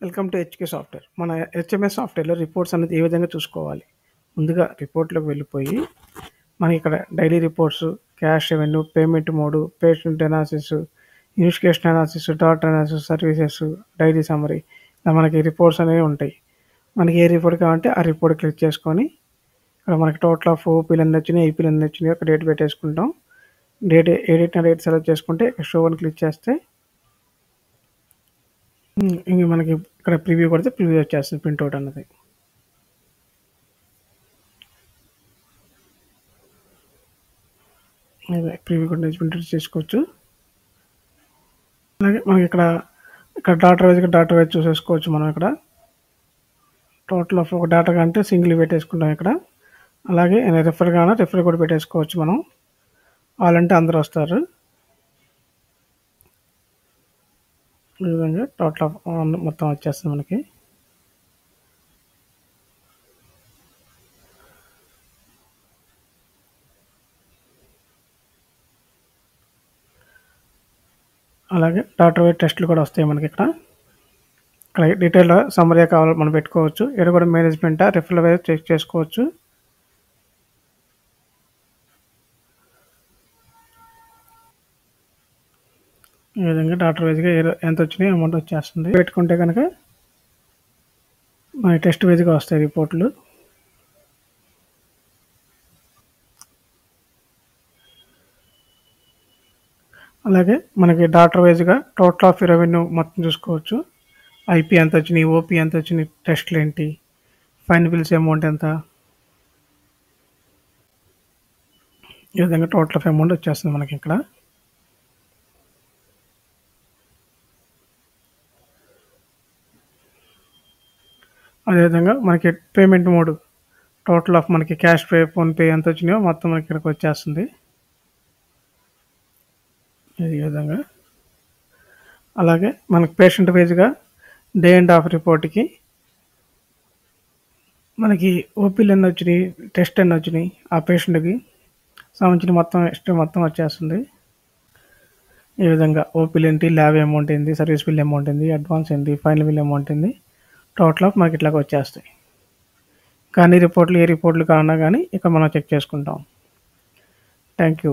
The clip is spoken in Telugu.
Welcome to HK software. మన హెచ్ఎంఎస్ సాఫ్ట్‌వేర్‌లో రిపోర్ట్స్ అనేది ఏ విధంగా చూసుకోవాలి? ముందుగా రిపోర్ట్‌లోకి వెళ్ళిపోయి, మనకిక్కడ daily reports, cash revenue, payment mode, patient analysis, investigation analysis, data analysis, services, daily summary ఇలా మనకి రిపోర్ట్స్ అనేవి ఉంటాయి. మనకి ఏ రిపోర్ట్ కావాలంటే ఆ రిపోర్ట్ క్లిక్ చేసుకొని, ఇక్కడ మనకి టోటల్ ఆఫ్ ఓపీలు ఎన్ని వచ్చినాయి, ఐపీలు ఎన్ని వచ్చినాయి ఒక డేట్ పెట్టేసుకుంటాం. ఏ డేట్ నా డేట్ సెలెక్ట్ చేసుకుంటే షో అని క్లిక్ చేస్తే ఇంక మనకి ఇక్కడ ప్రివ్యూ కొడితే ప్రివ్యూ వచ్చేస్తుంది ప్రింట్అవుట్ అన్నది. అదే ప్రివ్యూ కూడా ప్రింట్అవుట్ చేసుకోవచ్చు. అలాగే మనకి ఇక్కడ డాటా వైజ్ చూసేసుకోవచ్చు. మనం ఇక్కడ టోటల్ ఆఫ్ ఒక డాటా కంటే సింగిల్ పెట్టేసుకుంటాం ఇక్కడ. అలాగే రెఫర్ కావాలా రెఫర్ కూడా పెట్టేసుకోవచ్చు మనం. వాళ్ళంటే అందరూ వస్తారు. ఈ విధంగా టోటల్ ఆఫ్ మొత్తం వచ్చేస్తుంది మనకి. అలాగే డాటా వైజ్ టెస్టులు కూడా వస్తాయి మనకి ఇక్కడ. డీటెయిల్ సమ్మరీ కావాలి మనం పెట్టుకోవచ్చు. ఇక్కడ కూడా మేనేజ్మెంట్ రెఫర్ వైజ్ చెక్ చేసుకోవచ్చు. ఈ విధంగా డాటా వైజ్గా ఎంత వచ్చినాయి అమౌంట్ వచ్చేస్తుంది. పెట్టుకుంటే కనుక మన టెస్ట్ వైజ్గా వస్తాయి రిపోర్ట్లు. అలాగే మనకి డాటా వైజ్గా టోటల్ ఆఫ్ రెవెన్యూ మొత్తం చూసుకోవచ్చు. ఐపీ ఎంత వచ్చినాయి, ఓపీ ఎంత వచ్చినాయి, టెస్ట్లు ఏంటి, ఫైన్ బిల్స్ అమౌంట్ ఎంత, ఈ విధంగా టోటల్ ఆఫ్ అమౌంట్ వచ్చేస్తుంది మనకి ఇక్కడ. అదేవిధంగా మనకి పేమెంట్ మోడ్ టోటల్ ఆఫ్ మనకి క్యాష్ పే, ఫోన్పే ఎంత వచ్చినాయో మొత్తం మనకి ఇక్కడికి వచ్చేస్తుంది. ఈ విధంగా అలాగే మనకి పేషెంట్ వైజ్గా డే అండ్ ఆఫ్ రిపోర్ట్కి మనకి ఓపీలు ఎన్ని వచ్చినాయి, టెస్ట్ ఎన్ని వచ్చినాయి, ఆ పేషెంట్కి సంబంధించిన మొత్తం హిస్టరీ మొత్తం వచ్చేస్తుంది. ఈ విధంగా ఓపీలు ఏంటి, ల్యాబ్ అమౌంట్ ఏంటి, సర్వీస్ బిల్ అమౌంట్ ఏంటి, అడ్వాన్స్ ఏంటి, ఫైనల్ బిల్ అమౌంట్ ఏంటి, టోటల్ ఆఫ్ మనకి ఇట్లాగ వచ్చేస్తాయి. కానీ రిపోర్ట్లు ఏ రిపోర్ట్లు కావాలన్నా కానీ ఇక్కడ మనం చెక్ చేసుకుంటాం. Thank you.